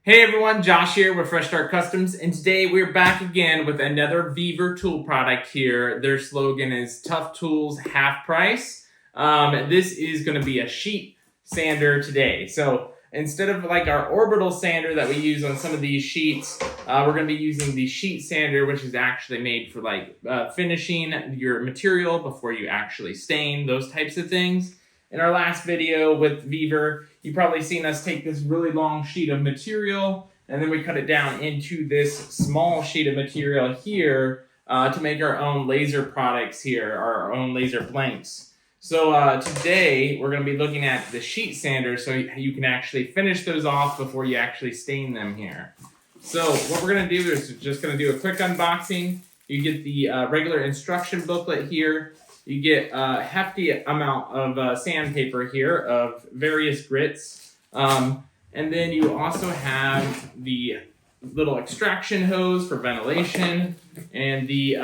Hey everyone, Josh here with Fresh Start Customs, and today we're back again with another Vevor tool product here. Their slogan is Tough Tools, Half Price. This is going to be a sheet sander today. So instead of like our orbital sander that we use on some of these sheets, we're going to be using the sheet sander, which is actually made for like finishing your material before you actually stain, those types of things. In our last video with Vevor, you've probably seen us take this really long sheet of material and then we cut it down into this small sheet of material here to make our own laser products here, our own laser blanks. So today we're going to be looking at the sheet sander so you can actually finish those off before you actually stain them here. So what we're going to do is just going to do a quick unboxing. You get the regular instruction booklet here. You get a hefty amount of sandpaper here of various grits. And then you also have the little extraction hose for ventilation and the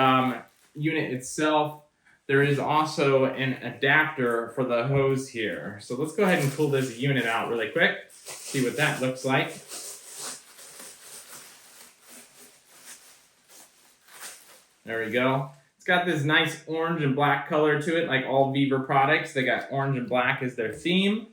unit itself. There is also an adapter for the hose here. So let's go ahead and pull this unit out really quick, see what that looks like. There we go. It's got this nice orange and black color to it, like all Vevor products. They got orange and black as their theme.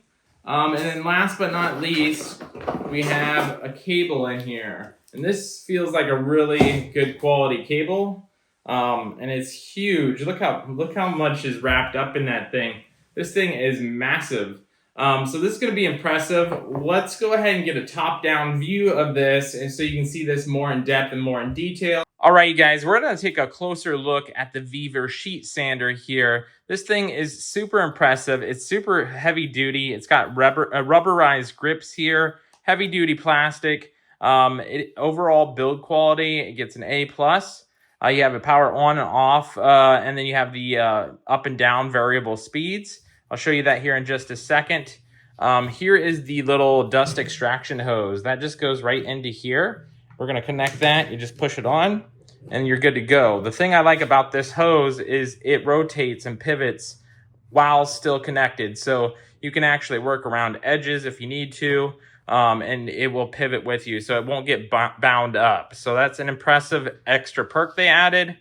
And then last but not least, we have a cable in here. And this feels like a really good quality cable. And it's huge. Look how much is wrapped up in that thing. This thing is massive. So this is going to be impressive. Let's go ahead and get a top-down view of this and so you can see this more in depth and more in detail. All right, you guys, we're going to take a closer look at the Vevor Sheet Sander here. This thing is super impressive. It's super heavy duty. It's got rubberized grips here, heavy duty plastic. Overall build quality, it gets an A+. You have a power on and off, and then you have the up and down variable speeds. I'll show you that here in just a second. Here is the little dust extraction hose. That just goes right into here. We're going to connect that. You just push it on, and you're good to go. The thing I like about this hose is it rotates and pivots while still connected. So you can actually work around edges if you need to, and it will pivot with you, so it won't get bound up. So that's an impressive extra perk they added.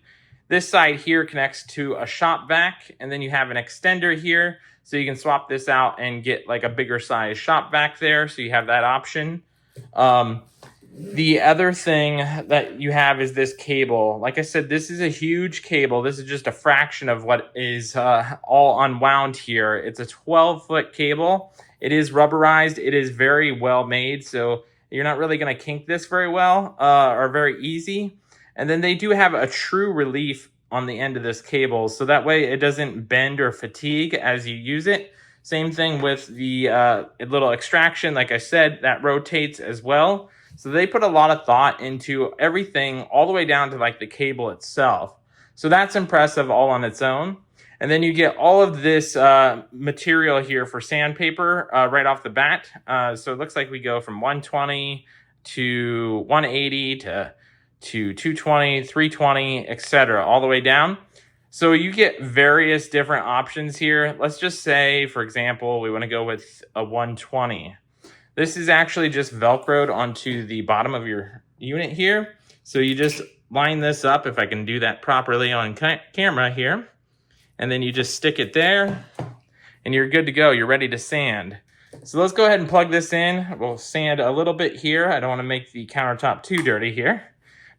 This side here connects to a shop vac, and then you have an extender here, so you can swap this out and get like a bigger size shop vac there, so you have that option. The other thing that you have is this cable. Like I said, this is a huge cable. This is just a fraction of what is all unwound here. It's a 12-foot cable. It is rubberized. It is very well made, so you're not really going to kink this very well or very easy. And then they do have a true relief on the end of this cable, so that way it doesn't bend or fatigue as you use it. Same thing with the little extraction. Like I said, that rotates as well. So they put a lot of thought into everything all the way down to like the cable itself. So that's impressive all on its own. And then you get all of this material here for sandpaper right off the bat. So it looks like we go from 120 to 180 to 220, 320, etc., all the way down. So you get various different options here. Let's just say, for example, we want to go with a 120. This is actually just Velcroed onto the bottom of your unit here. So you just line this up, if I can do that properly on camera here. And then you just stick it there and you're good to go. You're ready to sand. So let's go ahead and plug this in. We'll sand a little bit here. I don't want to make the countertop too dirty here.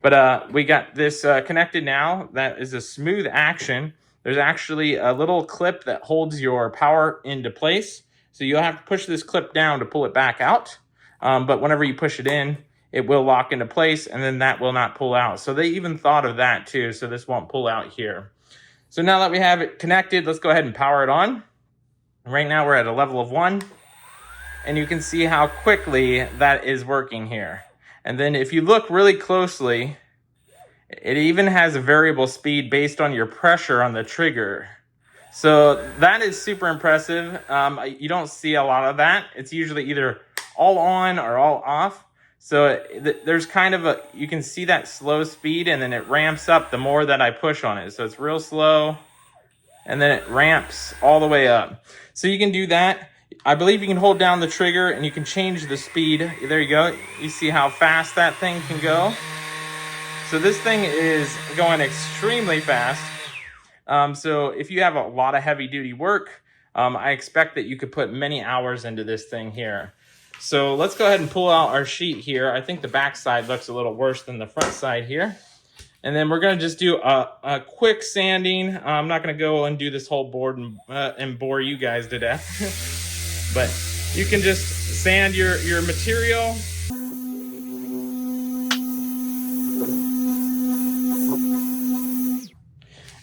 But we got this connected now. That is a smooth action. There's actually a little clip that holds your power into place. So you'll have to push this clip down to pull it back out. But whenever you push it in, it will lock into place and then that will not pull out. So they even thought of that too. So this won't pull out here. So now that we have it connected, let's go ahead and power it on. Right now we're at a level of 1. And you can see how quickly that is working here. And then if you look really closely, it even has a variable speed based on your pressure on the trigger. So that is super impressive. You don't see a lot of that. It's usually either all on or all off. So there's kind of you can see that slow speed and then it ramps up the more that I push on it. So it's real slow and then it ramps all the way up. So you can do that. I believe you can hold down the trigger and you can change the speed. There you go. You see how fast that thing can go. So this thing is going extremely fast. So if you have a lot of heavy duty work, I expect that you could put many hours into this thing here. So let's go ahead and pull out our sheet here. I think the back side looks a little worse than the front side here. And then we're gonna just do a quick sanding. I'm not gonna go and do this whole board and bore you guys to death. But you can just sand your material.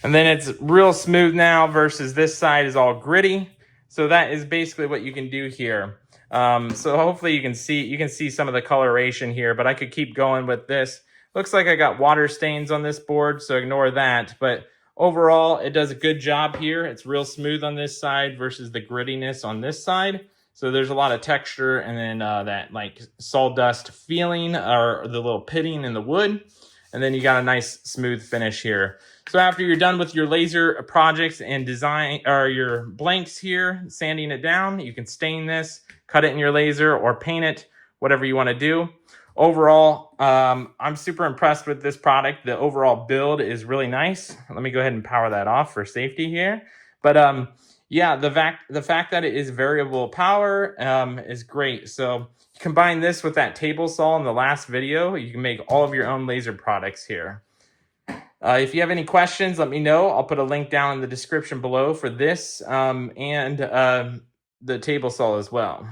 And then it's real smooth now versus this side is all gritty. So that is basically what you can do here. So hopefully you can see some of the coloration here, but I could keep going with this. Looks like I got water stains on this board, so ignore that. But overall, it does a good job here. It's real smooth on this side versus the grittiness on this side. So there's a lot of texture and then that like sawdust feeling or the little pitting in the wood. And then you got a nice smooth finish here. So after you're done with your laser projects and design or your blanks here, sanding it down, you can stain this, cut it in your laser or paint it, whatever you want to do. Overall, I'm super impressed with this product. The overall build is really nice. Let me go ahead and power that off for safety here. But yeah, the fact that it is variable power is great. So combine this with that table saw in the last video, you can make all of your own laser products here. If you have any questions, let me know. I'll put a link down in the description below for this and the table saw as well.